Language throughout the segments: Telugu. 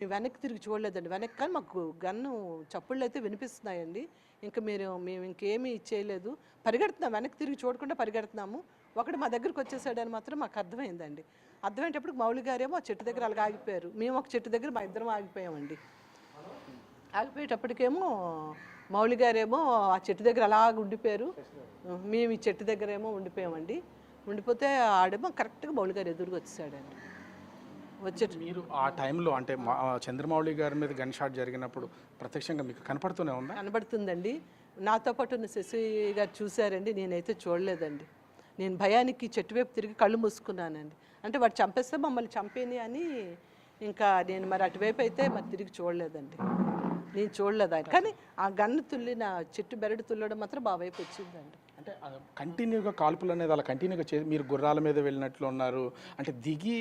వెనక్కి తిరిగి చూడలేదండి. వెనక్కి కానీ మాకు గన్ను చప్పుళ్ళు అయితే వినిపిస్తున్నాయండి. మేము ఇంకేమీ చేయలేదు. పరిగెడుతున్నాం, వెనక్కి తిరిగి చూడకుండా పరిగెడుతున్నాము. ఒకడు మా దగ్గరికి వచ్చేసాడని మాత్రం మాకు అర్థమైందండి. అర్థమయ్యేటప్పటికి మౌలి గారేమో ఆ చెట్టు దగ్గర అలాగ ఆగిపోయారు. మేము ఒక చెట్టు దగ్గర మా ఇద్దరం ఆగిపోయామండి. ఆగిపోయేటప్పటికేమో మౌలి గారేమో ఆ చెట్టు దగ్గర అలాగ ఉండిపోయారు. మేము ఈ చెట్టు దగ్గర ఏమో ఉండిపోయామండి. ఉండిపోతే ఆడేమో కరెక్ట్గా మౌలి గారు ఎదురుగా వచ్చేసాడండి. మీరు ఆ టైంలో అంటే చంద్రమౌళి గారి మీద గన్ షాట్ జరిగినప్పుడు ప్రత్యక్షంగా మీకు కనపడుతూనే ఉందా? కనబడుతుందండి. నాతో పాటు ఉన్న శశి గారు చూశారండి, నేనైతే చూడలేదండి. నేను భయానికి చెట్టు వైపు తిరిగి కళ్ళు మూసుకున్నానండి. అంటే వాడు చంపేస్తే మమ్మల్ని చంపేని అని ఇంకా నేను మరి అటువైపు అయితే మరి తిరిగి చూడలేదండి. నేను చూడలేదు ఆయన. కానీ ఆ గన్ను తుల్లిన చెట్టు బెరడు తుల్లడం మాత్రం మా వైపు వచ్చిందండి. అంటే కంటిన్యూగా కాల్పులు అనేది అలా కంటిన్యూగా మీరు గుర్రాల మీద వెళ్ళినట్లు ఉన్నారు. అంటే దిగి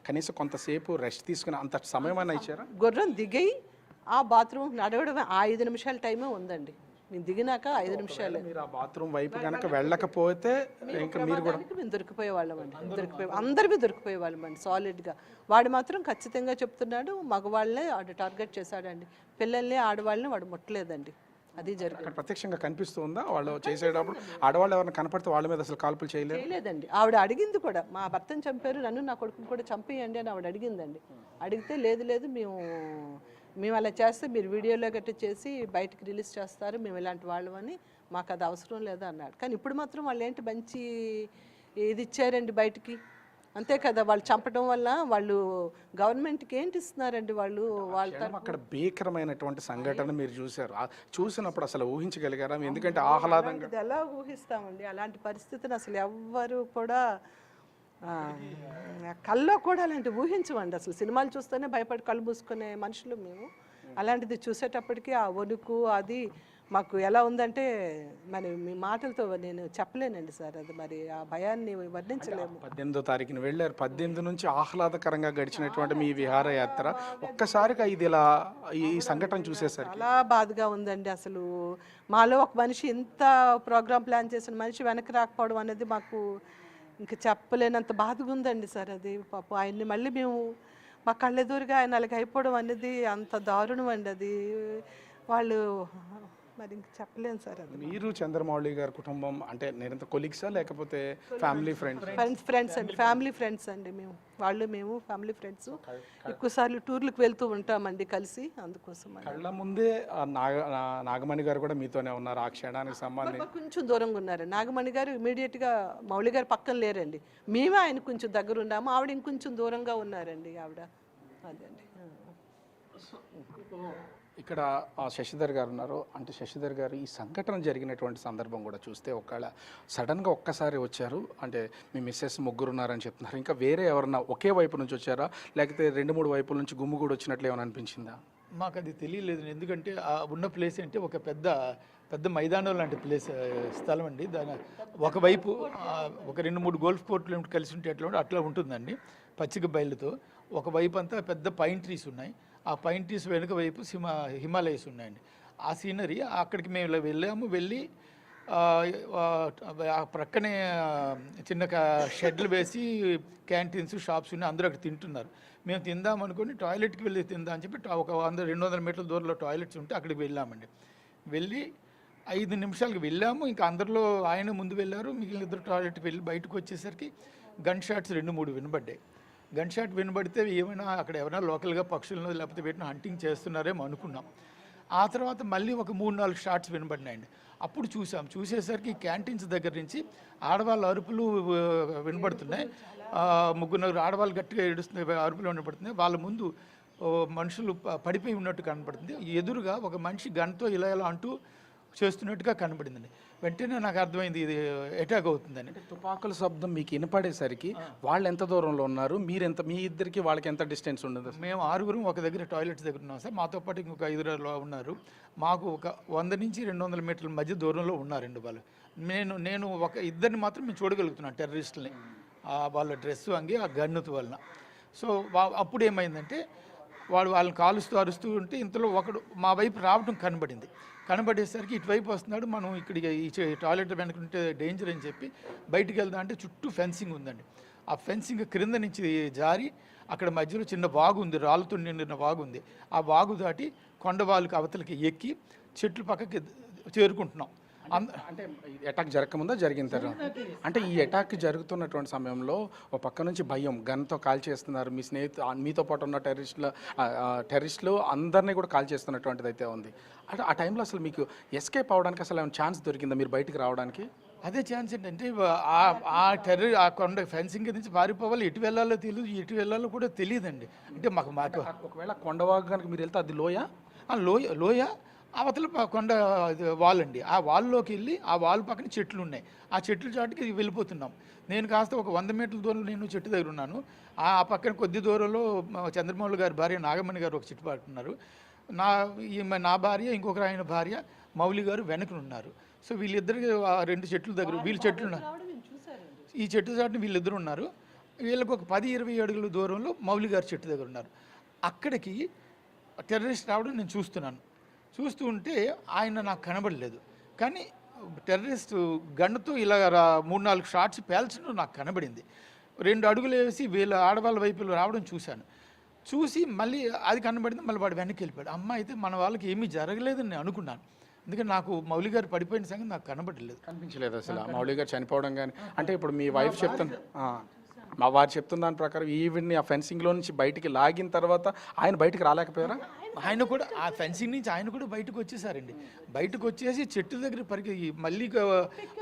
కనీసం కొంతసేపు రెస్ట్ తీసుకుని అంత సమయం అయినా ఇచ్చారా? గుర్రం దిగి ఆ బాత్రూమ్ నడవడం 5 నిమిషాల టైమే ఉందండి. నేను దిగినాక 5 నిమిషాలు. మీరు ఆ బాత్రూమ్ వైపు కనుక వెళ్ళకపోతే ఇంకా మీరు కూడా మేము దొరికిపోయేవాళ్ళం అండి. అందరిమీ దొరికిపోయేవాళ్ళం అండి సాలిడ్గా. వాడు మాత్రం ఖచ్చితంగా చెప్తున్నాడు, మగవాళ్ళనే వాడు టార్గెట్ చేశాడండి. పిల్లల్ని ఆడవాళ్ళని వాడు ముట్టలేదండి. అది జరిగింది. ప్రత్యక్షంగా కనిపిస్తుందా వాళ్ళు చేసేటప్పుడు? ఆడవాళ్ళు ఎవరైనా కనపడితే వాళ్ళ మీద అసలు కాల్పులు చేయలేదండి. ఆవిడ అడిగింది కూడా, మా భర్తను చంపారు, నన్ను నా కొడుకుని కూడా చంపేయండి అని ఆవిడ అడిగిందండి. అడిగితే లేదు మేము అలా చేస్తే మీరు వీడియోలో గట్టి చేసి బయటకు రిలీజ్ చేస్తారు, మేము ఇలాంటి వాళ్ళమని, మాకు అది అవసరం లేదు అన్నాడు. కానీ ఇప్పుడు మాత్రం వాళ్ళు ఏంటి మంచి ఇది ఇచ్చారండి బయటికి, అంతే కదా. వాళ్ళు చంపడం వల్ల వాళ్ళు గవర్నమెంట్కి ఏంటి ఇస్తున్నారండి వాళ్ళు అక్కడ భీకరమైనటువంటి సంఘటన మీరు చూసారు. చూసినప్పుడు అసలు ఊహించగలిగారా? ఎందుకంటే ఆహ్లాదంగా ఎలా ఊహిస్తామండి అలాంటి పరిస్థితిని? అసలు ఎవ్వరు కూడా కల్లో కూడా అలాంటి ఊహించమండి. అసలు సినిమాలు చూస్తేనే భయపడి కళ్ళు మూసుకునే మనుషులు మేము. అలాంటిది చూసేటప్పటికి ఆ వణుకు అది మాకు ఎలా ఉందంటే మరి మీ మాటలతో నేను చెప్పలేనండి సార్. అది మరి ఆ భయాన్ని వర్ణించలేము. 18వ తారీఖున వెళ్ళారు. 18 నుంచి ఆహ్లాదకరంగా గడిచినటువంటి మీ విహారయాత్ర ఒక్కసారిగా ఇది ఇలా ఈ సంఘటన చూసేసరికి చాలా బాధగా ఉందండి. అసలు మాలో ఒక మనిషి ఇంత ప్రోగ్రామ్ ప్లాన్ చేసిన మనిషి వెనక్కి రాకపోవడం అనేది మాకు ఇంకా చెప్పలేనంత బాధగా ఉందండి సార్. అది పాపం ఆయన్ని మళ్ళీ మేము మా కళ్ళెదురుగా ఆయన అలాగ అయిపోవడం అనేది అంత దారుణం అండి. అది వాళ్ళు మరి ఇంక చెప్పలేను సార్. అది మీరు చంద్రమౌళి గారి కుటుంబం అంటే నేనంత కొలీగ్సా లేకపోతే ఫ్యామిలీ ఫ్రెండ్స్ అండి, ఫ్యామిలీ ఫ్రెండ్స్ అండి. మేము ఫ్యామిలీ ఫ్రెండ్స్. ఎక్కువసార్లు టూర్లకు వెళ్తూ ఉంటామండి కలిసి. అందుకోసం కళ్ళ ముందే నాగమణి గారు కూడా మీతోనే ఉన్నారు. ఆ క్షణానికి సంబంధించి కొంచెం దూరంగా ఉన్నారు. నాగమణి గారు ఇమీడియట్గా మౌళి గారు పక్కన లేరండి. మేమే ఆయన కొంచెం దగ్గర ఉన్నాము, ఆవిడ ఇంకొంచెం దూరంగా ఉన్నారండి ఆవిడ. అదండి. ఇక్కడ శశిధర్ గారు ఉన్నారు. అంటే శశిధర్ గారు ఈ సంఘటన జరిగినటువంటి సందర్భం కూడా చూస్తే ఒకవేళ సడన్గా ఒక్కసారి వచ్చారు అంటే మీ మిస్సెస్ ముగ్గురు ఉన్నారని చెప్తున్నారు. ఇంకా వేరే ఎవరన్నా ఒకే వైపు నుంచి వచ్చారా లేకపోతే 2-3 వైపుల నుంచి గుమ్ము కూడా వచ్చినట్లు ఏమైనా అనిపించిందా? మాకు అది తెలియలేదు. ఎందుకంటే ఉన్న ప్లేస్ అంటే ఒక పెద్ద మైదానం లాంటి స్థలం అండి. దాని ఒకవైపు ఒక 2-3 గోల్ఫ్ కోర్టులు కలిసి ఉంటే అట్లా ఉంటుందండి పచ్చిక బయలుతో. ఒకవైపు అంతా పెద్ద పైన్ ట్రీస్ ఉన్నాయి. ఆ పైన్ ట్రీస్ వెనుక వైపు హిమాలయస్ ఉన్నాయండి. ఆ సీనరీ అక్కడికి మేము వెళ్ళి ఆ ప్రక్కనే చిన్న షెడ్లు వేసి క్యాంటీన్స్ షాప్స్ ఉన్నాయి, అందరూ అక్కడ తింటున్నారు. మేము తిందాం అనుకుని టాయిలెట్కి వెళ్ళి తిందాం అని చెప్పి ఒక 100-200 మీటర్ల దూరంలో టాయిలెట్స్ ఉంటే అక్కడికి వెళ్ళామండి. వెళ్ళి 5 నిమిషాలకి వెళ్ళాము. ఇంకా అందరిలో ఆయన ముందు వెళ్ళారు, మిగిలిన ఇద్దరు టాయిలెట్కి వెళ్ళి బయటకు వచ్చేసరికి గన్ షాట్స్ 2-3 వినబడ్డాయి. గన్ షాట్ వినబడితే ఏమైనా అక్కడ ఎవరైనా లోకల్గా పక్షులను లేకపోతే వీటిని హంటింగ్ చేస్తున్నారేమో అనుకున్నాం. ఆ తర్వాత మళ్ళీ ఒక 3-4 షాట్స్ వినబడినాయండి. అప్పుడు చూసేసరికి క్యాంటీన్స్ దగ్గర నుంచి ఆడవాళ్ళ అరుపులు వినబడుతున్నాయి. 3-4 ఆడవాళ్ళు గట్టిగా ఏడుస్తున్నాయి, అరుపులు వినబడుతున్నాయి. వాళ్ళ ముందు మనుషులు పడిపోయి ఉన్నట్టు కనపడుతుంది. ఎదురుగా ఒక మనిషి గన్తో ఇలా అంటూ చేస్తున్నట్టుగా కనబడిందండి. వెంటనే నాకు అర్థమైంది ఇది అటాక్ అవుతుందని. తుపాకుల శబ్దం మీకు వినపడేసరికి వాళ్ళు ఎంత దూరంలో ఉన్నారు, మీ ఇద్దరికి వాళ్ళకి ఎంత డిస్టెన్స్ ఉండదు? మేము 6 ఒక దగ్గర టాయిలెట్స్ దగ్గర ఉన్నాం సార్. మాతో పాటు ఇంకొక 5 ఉన్నారు. మాకు ఒక 100 నుంచి 200 మీటర్ల మధ్య దూరంలో ఉన్నారండి వాళ్ళు. నేను ఒక ఇద్దరిని మాత్రం మేము చూడగలుగుతున్నాను, టెర్రరిస్టులని. వాళ్ళ డ్రెస్సు అంగి ఆ గన్నుతో వలన. సో అప్పుడు ఏమైందంటే వాళ్ళని కాలుస్తూ అరుస్తూ ఉంటే ఇంతలో ఒకడు మా వైపు రావడం కనబడేసరికి ఇటువైపు వస్తున్నాడు. మనం ఇక్కడికి ఈ టాయిలెట్ వెనుకుంటే డేంజర్ అని చెప్పి బయటికి వెళ్దాం అంటే చుట్టూ ఫెన్సింగ్ ఉందండి. ఆ ఫెన్సింగ్ క్రింద నుంచి జారి అక్కడ మధ్యలో చిన్న వాగు ఉంది, రాళ్ళతో నిండిన వాగు ఉంది. ఆ వాగు దాటి కొండవాళ్ళకి అవతలకి ఎక్కి చెట్లు పక్కకి చేరుకుంటున్నాం. అంటే అటాక్ జరగకముందా జరిగిన తర్వాత? అంటే ఈ అటాక్ జరుగుతున్నటువంటి సమయంలో ఒక పక్క నుంచి భయం, గన్తో కాల్ చేస్తున్నారు, మీ మీతో పాటు ఉన్న టెర్రరిస్టులు అందరినీ కూడా కాల్ చేస్తున్నటువంటిది అయితే ఉంది. అంటే ఆ టైంలో అసలు మీకు ఎస్కేప్ అవడానికి అసలు ఏమైనా ఛాన్స్ దొరికిందా మీరు బయటికి రావడానికి? అదే ఛాన్స్ ఏంటంటే ఆ కొండ ఫెన్సింగ్ నుంచి పారిపోవాలి, ఎటు వెళ్ళాలో తెలియదు, ఎటు వెళ్ళాలో కూడా తెలియదండి. అంటే మాకు ఒకవేళ కొండవాగు కనుక మీరు వెళ్తే అది లోయ లోయ అవతల కొండ వాల్ అండి. ఆ వాల్లోకి వెళ్ళి ఆ వాల్ పక్కన చెట్లు ఉన్నాయి. ఆ చెట్ల చాటుకి వెళ్ళిపోతున్నాం. నేను కాస్త ఒక 100 మీటర్ల దూరంలో నేను చెట్టు దగ్గర ఉన్నాను. ఆ పక్కన కొద్ది దూరంలో చంద్రమౌళి గారి భార్య నాగమణి గారు ఒక చెట్టు పట్టుకున్నారు. నా భార్య, ఇంకొకరు ఆయన భార్య మౌలి గారు వెనకనున్నారు. సో వీళ్ళిద్దరికి 2 చెట్ల దగ్గర వీళ్ళ చెట్లు ఉన్నారు. ఈ చెట్టు చాటుని వీళ్ళిద్దరు ఉన్నారు. వీళ్ళకి ఒక 10-20 అడుగుల దూరంలో మౌలి గారి చెట్టు దగ్గర ఉన్నారు. అక్కడికి టెర్రరిస్ట్ రావడం నేను చూస్తూ ఉంటే ఆయన నాకు కనబడలేదు. కానీ టెర్రరిస్ట్ గన్నుతో ఇలా 3-4 షాట్స్ పేల్చడం నాకు కనబడింది. 2 అడుగులు వేసి వీళ్ళ ఆడవాళ్ళ వైపు రావడం చూసి మళ్ళీ అది కనబడింది. మళ్ళీ వాడు వెనక్కి వెళ్ళిపోయాడు. అమ్మ అయితే మన వాళ్ళకి ఏమీ జరగలేదని నేను అనుకున్నాను. ఎందుకంటే నాకు మౌలి గారు పడిపోయిన సంగతి నాకు కనిపించలేదు అసలు మౌలి గారు చనిపోవడం. కానీ అంటే ఇప్పుడు మీ వైఫ్ మా వారు చెప్తున్న దాని ప్రకారం ఈవిడ్ని ఆ ఫెన్సింగ్లో నుంచి బయటికి లాగిన తర్వాత ఆయన బయటికి రాలేకపోయారా? ఆయన కూడా ఆ ఫెన్సింగ్ నుంచి ఆయన కూడా బయటకు వచ్చేసారండి. బయటకు వచ్చేసి చెట్ల దగ్గర మళ్ళీ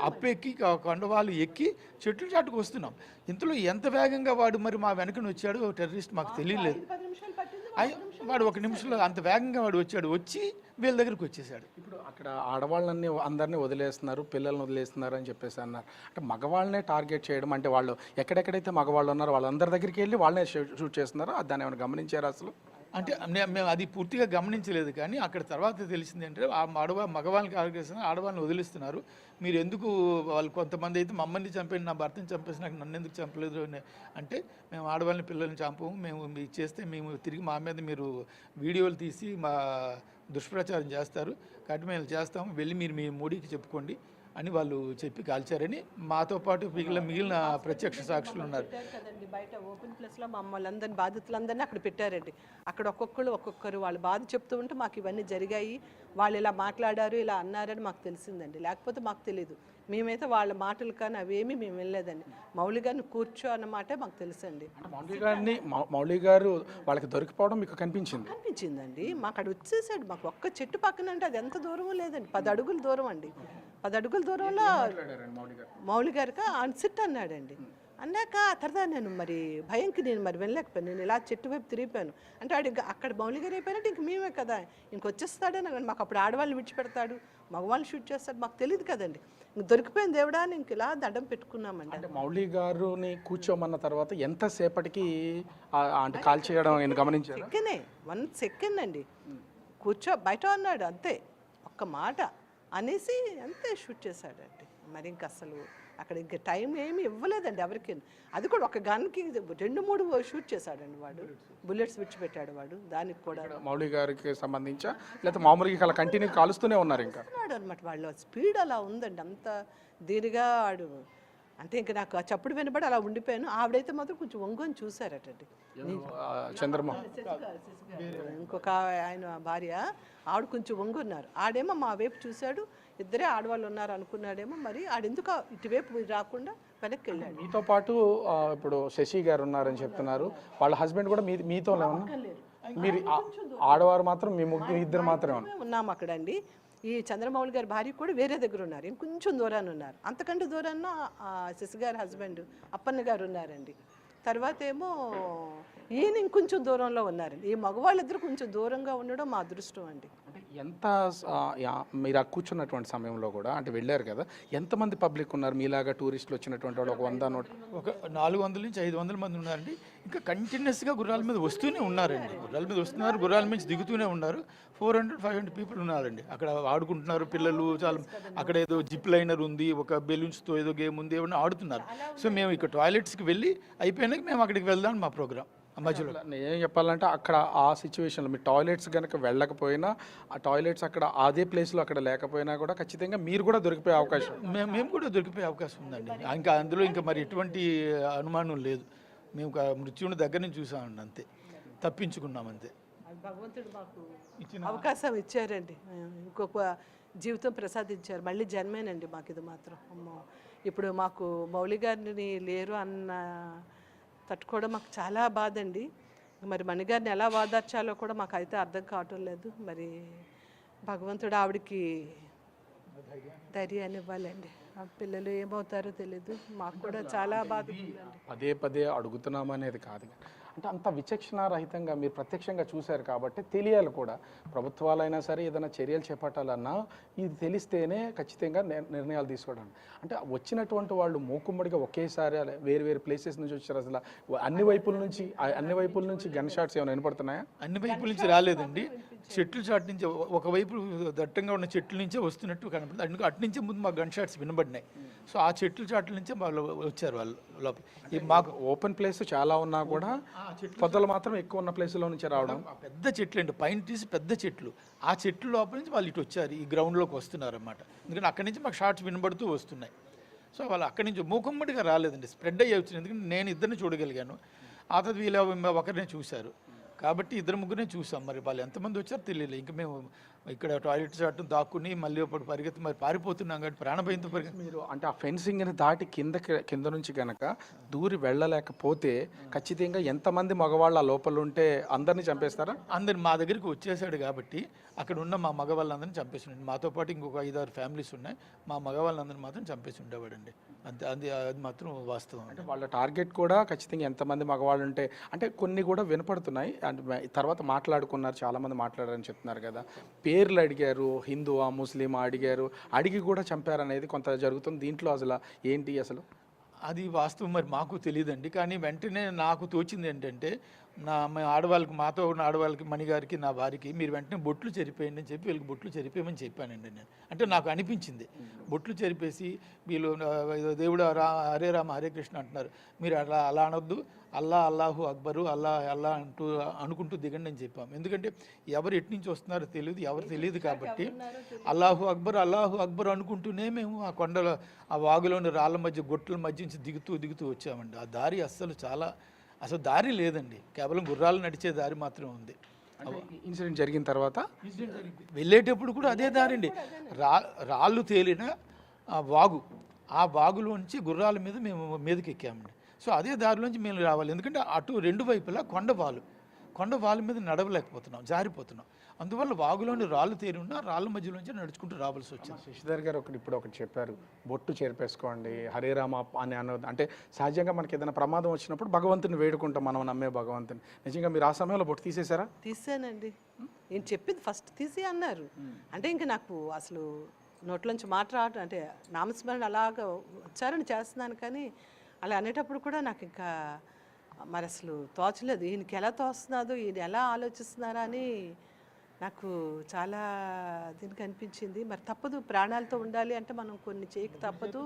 అప్పెక్కి కొండవాళ్ళు ఎక్కి చెట్ల చాటుకు వస్తున్నాం. ఇంతలో ఎంత వేగంగా వాడు మరి మా వెనకను వచ్చాడో టెర్రరిస్ట్ మాకు తెలియలేదు. వాడు 1 నిమిషంలో అంత వేగంగా వాడు వచ్చి వీళ్ళ దగ్గరికి వచ్చేసాడు. ఇప్పుడు అక్కడ ఆడవాళ్ళని అందరినీ వదిలేస్తున్నారు, పిల్లల్ని వదిలేస్తున్నారు అని చెప్పేసి అన్నారు. అంటే మగవాళ్ళనే టార్గెట్ చేయడం, అంటే వాళ్ళు ఎక్కడెక్కడైతే మగవాళ్ళు ఉన్నారో వాళ్ళందరి దగ్గరికి వెళ్ళి వాళ్ళనే షూట్ చేస్తున్నారో దాన్ని ఏమైనా గమనించారా అసలు? అంటే మేము అది పూర్తిగా గమనించలేదు. కానీ అక్కడ తర్వాత తెలిసింది అంటే మగవాళ్ళకి ఆర్గనైజేషన్ ఆడవాళ్ళని వదిలిస్తున్నారు. మీరు ఎందుకు వాళ్ళు కొంతమంది అయితే మమ్మల్ని చంపేయండి, నా భర్తని చంపేసి నాకు నన్ను ఎందుకు చంపలేదు అంటే మేము ఆడవాళ్ళని పిల్లల్ని చంపము, మేము చేస్తే మేము తిరిగి మా మీద మీరు వీడియోలు తీసి మా దుష్ప్రచారం చేస్తారు కాబట్టి మేము చేస్తాము, వెళ్ళి మీరు మీ మోడీకి చెప్పుకోండి అని వాళ్ళు చెప్పి కాల్చారని మాతో పాటు మిగిలిన ప్రత్యక్ష సాక్షులు ఉన్నారు. బయట ఓపెన్ ప్లేస్లో మమ్మల్ని అందరినీ బాధితులందరినీ అక్కడ పెట్టారండి. అక్కడ ఒక్కొక్కరు వాళ్ళ బాధ చెప్తూ ఉంటే మాకు ఇవన్నీ జరిగాయి, వాళ్ళు ఇలా మాట్లాడారు, ఇలా అన్నారని మాకు తెలిసిందండి. లేకపోతే మాకు తెలియదు. మేమైతే వాళ్ళ మాటలు కానీ అవేమీ మేము వెళ్ళలేదండి. మౌలి గారిని కూర్చో అన్నమాట మాకు తెలుసండి. మౌలి గారు వాళ్ళకి దొరికిపోవడం మీకు కనిపించిందండి. మాకు అక్కడ వచ్చేసాడు. మాకు ఒక్క చెట్టు పక్కన అంటే అది ఎంత దూరం లేదండి, 10 అడుగుల దూరం అండి. 10 అడుగుల దూరంలో మౌలి గారికి సిట్ అన్నాడండి. అన్నాక తర్వాత నేను మరి భయంకి నేను వెళ్ళలేకపోయాను. నేను ఇలా చెట్టు వైపు తిరిగిపోయాను. అంటే వాడు అక్కడ మౌలి గారు అయిపోయినట్టు ఇంక మేమే కదా, ఇంకొచ్చేస్తాడని మాకు అప్పుడు ఆడవాళ్ళని విడిచిపెడతాడు, మగవాళ్ళని షూట్ చేస్తాడు, మాకు తెలియదు కదండి. ఇంక దొరికిపోయింది దేవుడా అని ఇంక ఇలా దండం పెట్టుకున్నామండి. అంటే మౌలి గారుని కూర్చోమన్న తర్వాత ఎంతసేపటికి అంటే కాల్ చేయడం గమనించారు? 1 సెకండ్ అండి. బయట అన్నాడు అంతే, ఒక్క మాట అనేసి అంతే షూట్ చేశాడండి. మరి ఇంక అసలు అక్కడ ఇంక టైం ఏమి ఇవ్వలేదండి ఎవరికి. అది కూడా ఒక గన్కి 2-3 షూట్ చేశాడండి వాడు, బుల్లెట్స్ విడిచిపెట్టాడు వాడు. దానికి కూడా మౌలి గారికి సంబంధించి లేకపోతే మామూలుగా అలా కంటిన్యూ కాలుస్తూనే ఉన్నారు ఇంకా అనమాట. వాళ్ళ స్పీడ్ అలా ఉందండి, అంత దీనిగా వాడు. అంటే ఇంకా నాకు ఆ చప్పుడు వినబడి అలా ఉండిపోయాను. ఆవిడైతే మాత్రం కొంచెం వంగొని చూసారటండి. చంద్రమోహన్ ఇంకొక ఆయన భార్య ఆవిడ కొంచెం వంగున్నారు. ఆడేమో మా వైపు చూశాడు, ఇద్దరే ఆడవాళ్ళు ఉన్నారు అనుకున్నాడేమో, మరి ఆడెందుకు ఇటువైపు రాకుండా వెనక్కి వెళ్ళాడు. మీతో పాటు ఇప్పుడు శశి గారు ఉన్నారని చెప్తున్నారు, వాళ్ళ హస్బెండ్ కూడా మీతో మీరు ఆడవారు మాత్రం మీ ఇద్దరు మాత్రమే ఉన్నాము అక్కడ అండి. ఈ చంద్రమౌళి గారి భార్య కూడా వేరే దగ్గర ఉన్నారు, ఇంకొంచెం దూరాన్ని ఉన్నారు. అంతకంటే దూరాన్న శశి గారి హస్బెండ్ అప్పన్న గారు ఉన్నారండి. తర్వాత ఏమో ఈయన ఇంకొంచెం దూరంలో ఉన్నారండి. ఈ మగవాళ్ళిద్దరు కొంచెం దూరంగా ఉండడం మా అదృష్టం అండి. ఎంత మీరు కూర్చున్నటువంటి సమయంలో కూడా అంటే వెళ్ళారు కదా, ఎంతమంది పబ్లిక్ ఉన్నారు మీలాగా టూరిస్టులు వచ్చినటువంటి వాళ్ళు? ఒక 400 నుంచి 500 మంది ఉన్నారండి. ఇంకా కంటిన్యూస్గా గుర్రాల మీద వస్తూనే ఉన్నారండి. గుర్రాల మీద దిగుతూనే ఉన్నారు. 400-500 పీపుల్ ఉన్నారండి. అక్కడ ఆడుకుంటున్నారు పిల్లలు, చాలా. అక్కడ ఏదో జిప్ లైనర్ ఉంది, ఒక బెలూన్స్తో ఏదో గేమ్ ఉంది, ఏమన్నా ఆడుతున్నారు. సో మేము ఇక్కడ టాయిలెట్స్కి వెళ్ళి అయిపోయినాక మేము అక్కడికి వెళ్దాం మా ప్రోగ్రామ్ మధ్యలో. ఏం చెప్పాలంటే అక్కడ ఆ సిచ్యువేషన్లో మీ టాయిలెట్స్ కనుక వెళ్ళకపోయినా, ఆ టాయిలెట్స్ అక్కడ అదే ప్లేస్లో అక్కడ లేకపోయినా కూడా ఖచ్చితంగా మీరు కూడా దొరికిపోయే అవకాశం, మేము కూడా దొరికిపోయే అవకాశం ఉందండి. ఇంకా అందులో ఇంకా మరి ఎటువంటి అనుమానం లేదు. మేము మృత్యువుని దగ్గర నుంచి చూసామండి, అంతే తప్పించుకున్నాం అంతే. అది భగవంతుడు మాకు అవకాశం ఇచ్చారండి, ఇంకొక జీవితం ప్రసాదించారు, మళ్ళీ జన్మేనండి మాకు ఇది మాత్రం. అమ్మో, ఇప్పుడు మాకు మౌలి గారిని లేరు అన్న తట్టుకోవడం మాకు చాలా బాధ అండి. మరి మణిగారిని ఎలా వాదార్చాలో కూడా మాకు అయితే అర్థం కావటం లేదు. మరి భగవంతుడు ఆవిడకి ధైర్యాన్ని ఇవ్వాలండి. ఆ పిల్లలు ఏమవుతారో తెలీదు, మాకు కూడా చాలా బాధ ఉందండి. పదే పదే అడుగుతున్నామనేది కాదు, అంటే అంత విచక్షణారహితంగా మీరు ప్రత్యక్షంగా చూశారు కాబట్టి తెలియాలి కూడా. ప్రభుత్వాలైనా సరే ఏదైనా చర్యలు చేపట్టాలన్నా ఇది తెలిస్తేనే ఖచ్చితంగా నిర్ణయాలు తీసుకోవడం. అంటే వచ్చినటువంటి వాళ్ళు మూకుమ్మడిగా ఒకేసారి వేరు వేరు ప్లేసెస్ నుంచి వచ్చారు. అసలు అన్ని వైపుల నుంచి గన్ షాట్స్ ఏమైనా వినపడుతున్నాయా? అన్ని వైపుల నుంచి రాలేదండి, చెట్లు చాటు నుంచి ఒకవైపు దట్టంగా ఉన్న చెట్ల నుంచే వస్తున్నట్టు కనపడుతుంది. అందుకు అటు నుంచే ముందు మాకు గన్ షాట్స్ వినబడినాయి. సో ఆ చెట్లు చాట్ల నుంచే వాళ్ళు వచ్చారు వాళ్ళు లోపల. మాకు ఓపెన్ ప్లేస్ చాలా ఉన్నా కూడా పొదలు మాత్రం ఎక్కువ ఉన్న ప్లేస్లో నుంచి రావడం. పెద్ద చెట్లు అండి, పైన తీసి పెద్ద చెట్లు, ఆ చెట్లు లోపల నుంచి వాళ్ళు ఇటు వచ్చారు, ఈ గ్రౌండ్లోకి వస్తున్నారు అన్నమాట. ఎందుకంటే అక్కడి నుంచి మాకు షార్ట్స్ వినబడుతూ వస్తున్నాయి. సో వాళ్ళు అక్కడి నుంచి మూకుమ్మడిగా రాలేదండి, స్ప్రెడ్ అయ్యి వచ్చింది. ఎందుకంటే నేను ఇద్దరిని చూడగలిగాను, ఆ తర్వాత వీళ్ళు ఒకరినే చూశారు కాబట్టి ఇద్దరు ముగ్గురే చూసాం. మరి వాళ్ళు ఎంతమంది వచ్చారో తెలియలేదు. ఇంకా మేము ఇక్కడ టాయిలెట్ చాటు దాక్కుని మళ్ళీ ఒకటి పరిగెత్తి మరి పారిపోతున్నాం కాబట్టి ప్రాణభయంతో మీరు అంటే ఆ ఫెన్సింగ్ని దాటి కింద నుంచి కనుక దూరి వెళ్ళలేకపోతే ఖచ్చితంగా ఎంతమంది మగవాళ్ళు ఆ లోపల ఉంటే అందరినీ చంపేస్తారా? అందరు మా దగ్గరికి వచ్చేసాడు కాబట్టి అక్కడ ఉన్న మా మగవాళ్ళందరినీ చంపేసి, మాతో పాటు ఇంకొక 5-6 ఫ్యామిలీస్ ఉన్నాయి, మా మగవాళ్ళందరినీ మాత్రం చంపేసి ఉండేవాడండి. అంతే, అది మాత్రం వాస్తవం. అంటే వాళ్ళ టార్గెట్ కూడా ఖచ్చితంగా ఎంతమంది మగవాళ్ళు ఉంటే, అంటే కొన్ని కూడా వినపడుతున్నాయి, అంటే తర్వాత మాట్లాడుకున్నారు, చాలామంది మాట్లాడారని చెప్తున్నారు కదా, పేర్లు అడిగారు, హిందువా ముస్లిమా అడిగారు, అడిగి కూడా చంపారనేది కొంత జరుగుతుంది. దీంట్లో అసలు ఏంటి అసలు? అది వాస్తవం మరి మాకు తెలియదండి. కానీ వెంటనే నాకు తోచింది ఏంటంటే, మేము ఆడవాళ్ళకి, మాతో ఉన్న ఆడవాళ్ళకి, మణిగారికి, నా వారికి మీరు వెంటనే బొట్లు చెరిపేయండి అని చెప్పి వీళ్ళకి బొట్లు చెరిపేయమని చెప్పానండి నేను. అంటే నాకు అనిపించింది బొట్లు చెరిపేసి వీళ్ళు దేవుడు హరే రామ హరే కృష్ణ అంటున్నారు, మీరు అలా అనొద్దు, అల్లాహు అక్బరు అల్లా అనుకుంటూ దిగండి అని చెప్పాం. ఎందుకంటే ఎవరు ఎటు నుంచి వస్తున్నారో తెలియదు, ఎవరు తెలియదు కాబట్టి అల్లాహు అక్బర్ అనుకుంటూనే మేము ఆ కొండల, ఆ వాగులోని రాళ్ళ మధ్య, గొట్టల మధ్య నుంచి దిగుతూ వచ్చామండి. ఆ దారి అసలు దారి లేదండి, కేవలం గుర్రాలు నడిచే దారి మాత్రం ఉంది. ఇన్సిడెంట్ జరిగిన తర్వాత వెళ్ళేటప్పుడు కూడా అదే దారి అండి, రాళ్ళు తేలిన వాగు, ఆ వాగులోంచి గుర్రాల మీద మేము మీదకి ఎక్కామండి. సో అదే దారిలోంచి మేము రావాలి, ఎందుకంటే అటు 2 వైపులా కొండ వాళ్ళ మీద నడవలేకపోతున్నాం, జారిపోతున్నాం. అందువల్ల వాగులోని రాళ్ళు తేలి ఉన్న రాళ్ళ మధ్యలోంచి నడుచుకుంటూ రావాల్సి వచ్చింది. శశిధర్ గారు ఒకటి చెప్పారు, బొట్టు చెరిపేసుకోండి హరే రామ అని అన్నది. అంటే సహజంగా మనకి ఏదైనా ప్రమాదం వచ్చినప్పుడు భగవంతుని వేడుకుంటాం, మనం నమ్మే భగవంతుని. నిజంగా మీరు ఆ సమయంలో బొట్టు తీసేశారా? తీసానండి, నేను చెప్పింది ఫస్ట్ తీసి అన్నారు. అంటే ఇంకా నాకు అసలు నోట్లోంచి మాట రావటం, అంటే నామస్మరణ అలాగా ఉచ్చారణ చేస్తున్నాను, కానీ అలా అనేటప్పుడు కూడా నాకు ఇంకా మరి అసలు తోచలేదు, ఈయనకి ఎలా తోస్తున్నాదో, ఈయన ఎలా ఆలోచిస్తున్నారా అని నాకు చాలా దీనికి అనిపించింది. మరి తప్పదు, ప్రాణాలతో ఉండాలి అంటే మనం కొన్ని చేయక తప్పదు.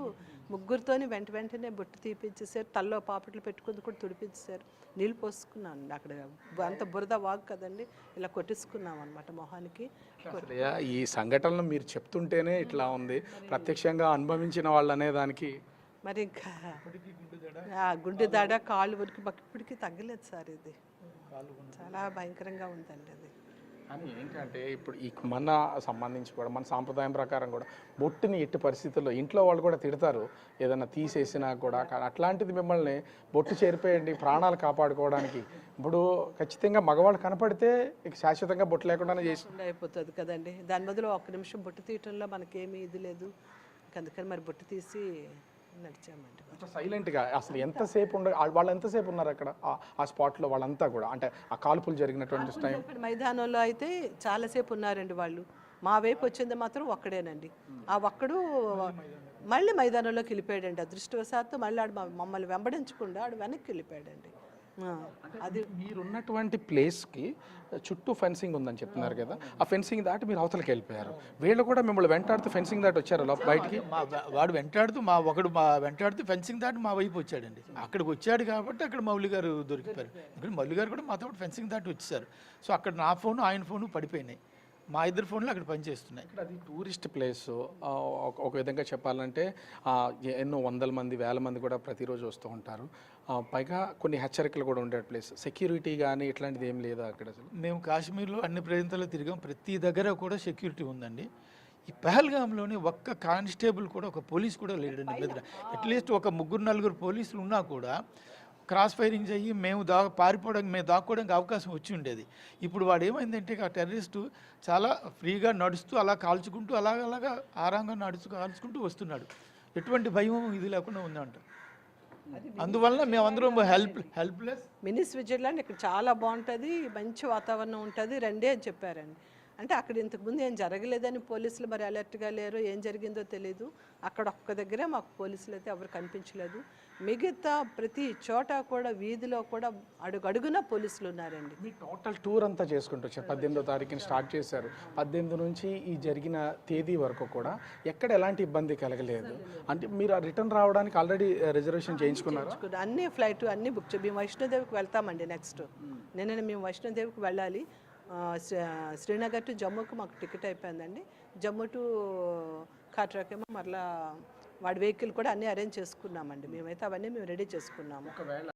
ముగ్గురితోని వెంటనే బొట్టు తీపించేసారు, తల్లో పాపట్లు పెట్టుకుంది కూడా తుడిపించేశారు, నీళ్ళు పోసుకున్నాను. అక్కడ అంత బురద వాగు కదండి, ఇలా కొట్టేసుకున్నాం అనమాట మొహానికి. ఈ సంఘటనలు మీరు చెప్తుంటేనే ఇట్లా ఉంది, ప్రత్యక్షంగా అనుభవించిన వాళ్ళు అనే దానికి మరి ఇంకా గుండె దాడ, కాళ్ళు వరకు మాకు ఇప్పటికీ తగ్గలేదు సార్. ఇది చాలా భయంకరంగా ఉందండి అది. అని ఏంటంటే ఇప్పుడు ఈ మన సంబంధించి కూడా మన సాంప్రదాయం ప్రకారం కూడా బొట్టుని ఎట్టి పరిస్థితుల్లో ఇంట్లో వాళ్ళు కూడా తిడతారు ఏదైనా తీసేసినా కూడా. కానీ అట్లాంటిది మిమ్మల్ని బొట్టు చేరిపోయండి ప్రాణాలు కాపాడుకోవడానికి, ఇప్పుడు ఖచ్చితంగా మగవాళ్ళు కనపడితే ఇక శాశ్వతంగా బొట్టు లేకుండానే చేసి అయిపోతుంది కదండి. దాని బదులు 1 నిమిషం బొట్టు తీయటంలో మనకేమీ ఇది లేదు, అందుకని మరి బొట్టు తీసి నడిచామండి. సైలెంట్గా అసలు ఎంతసేపు వాళ్ళు ఎంతసేపు ఉన్నారు అక్కడ ఆ స్పాట్లో వాళ్ళంతా కూడా, అంటే ఆ కాల్పులు జరిగినటువంటి టైం? మైదానంలో అయితే చాలాసేపు ఉన్నారండి వాళ్ళు, మా వైపు వచ్చింది మాత్రం ఒక్కడేనండి. ఆ ఒక్కడు మళ్ళీ మైదానంలోకి వెళ్ళిపోయాడండి. అదృష్టవశాత్తు మళ్ళీ ఆడు మమ్మల్ని వెంబడించకుండా ఆడు వెనక్కి వెళ్ళిపోయాడండి. అది మీరున్నటువంటి ప్లేస్కి చుట్టూ ఫెన్సింగ్ ఉందని చెప్తున్నారు కదా, ఆ ఫెన్సింగ్ దాటి మీరు అవతలకి వెళ్ళిపోయారు, వీళ్ళు కూడా మిమ్మల్ని వెంటాడుతూ ఫెన్సింగ్ దాటి వచ్చారు బయటికి? వాడు వెంటాడుతూ వెంటాడుతూ ఫెన్సింగ్ దాటి మా వైపు వచ్చాడండి. అక్కడికి వచ్చాడు కాబట్టి అక్కడ మౌలి గారు దొరికిపోయారు. ఇక్కడ మౌలి గారు కూడా మాతో ఫెన్సింగ్ దాటి వచ్చేసారు. సో అక్కడ నా ఫోను ఆయన ఫోను పడిపోయినాయి, మా ఇద్దరు ఫోన్లు అక్కడ పనిచేస్తున్నాయి. ఇక్కడ అది టూరిస్ట్ ప్లేస్, ఒక విధంగా చెప్పాలంటే ఎన్నో 100 మంది 1000 మంది కూడా ప్రతిరోజు వస్తూ ఉంటారు. పైగా కొన్ని హెచ్చరికలు కూడా ఉండే ప్లేస్, సెక్యూరిటీ కానీ ఇట్లాంటిది ఏం లేదా అక్కడ అసలు? మేము కాశ్మీర్లో అన్ని ప్రాంతాల్లో తిరిగాం, ప్రతి దగ్గర కూడా సెక్యూరిటీ ఉందండి. ఈ పహల్గామ్లోని ఒక్క కానిస్టేబుల్ కూడా, ఒక పోలీస్ కూడా లేడండి బెదిర. అట్లీస్ట్ ఒక 3-4 పోలీసులు ఉన్నా కూడా క్రాస్ ఫైరింగ్స్ అయ్యి మేము దాక్కోవడానికి అవకాశం వచ్చి ఉండేది. ఇప్పుడు వాడు ఏమైందంటే ఆ టెర్రరిస్టు చాలా ఫ్రీగా నడుస్తూ అలా కాల్చుకుంటూ అలాగా ఆరాంగా కాల్చుకుంటూ వస్తున్నాడు. ఎటువంటి భయం ఇది లేకుండా ఉందంట. అందువల్ల మేమందరం హెల్ప్లెస్. మినీ స్విట్జర్లాండ్ ఇక్కడ చాలా బాగుంటుంది, మంచి వాతావరణం ఉంటుంది, రండి అని చెప్పారండి. అంటే అక్కడ ఇంతకుముందు ఏం జరగలేదని పోలీసులు మరి అలర్ట్గా లేరు, ఏం జరిగిందో తెలీదు. అక్కడ ఒక్క దగ్గరే మాకు పోలీసులు అయితే ఎవరు కనిపించలేదు. మిగతా ప్రతి చోట కూడా వీధిలో కూడా అడుగడుగునా పోలీసులు ఉన్నారండి. మీ టోటల్ టూర్ అంతా చేసుకుంటూ వచ్చారు. 18వ తారీఖున స్టార్ట్ చేశారు. 18 నుంచి ఈ జరిగిన తేదీ వరకు కూడా ఎక్కడ ఎలాంటి ఇబ్బంది కలగలేదు. అంటే మీరు రిటర్న్ రావడానికి ఆల్రెడీ రిజర్వేషన్ చేయించుకున్నారు? అన్ని ఫ్లైట్ అన్నీ బుక్ మేము వైష్ణోదేవికి వెళ్తామండి. నెక్స్ట్ నిన్న మేము వైష్ణోదేవికి వెళ్ళాలి. శ్రీనగర్ టు జమ్మూకి మాకు టికెట్ అయిపోయిందండి. జమ్మూ టు కాట్రాకేమో మరలా వాడి వెహికల్ కూడా అన్నీ అరేంజ్ చేసుకున్నామండి. మేమైతే అవన్నీ మేము రెడీ చేసుకున్నాము. ఒకవేళ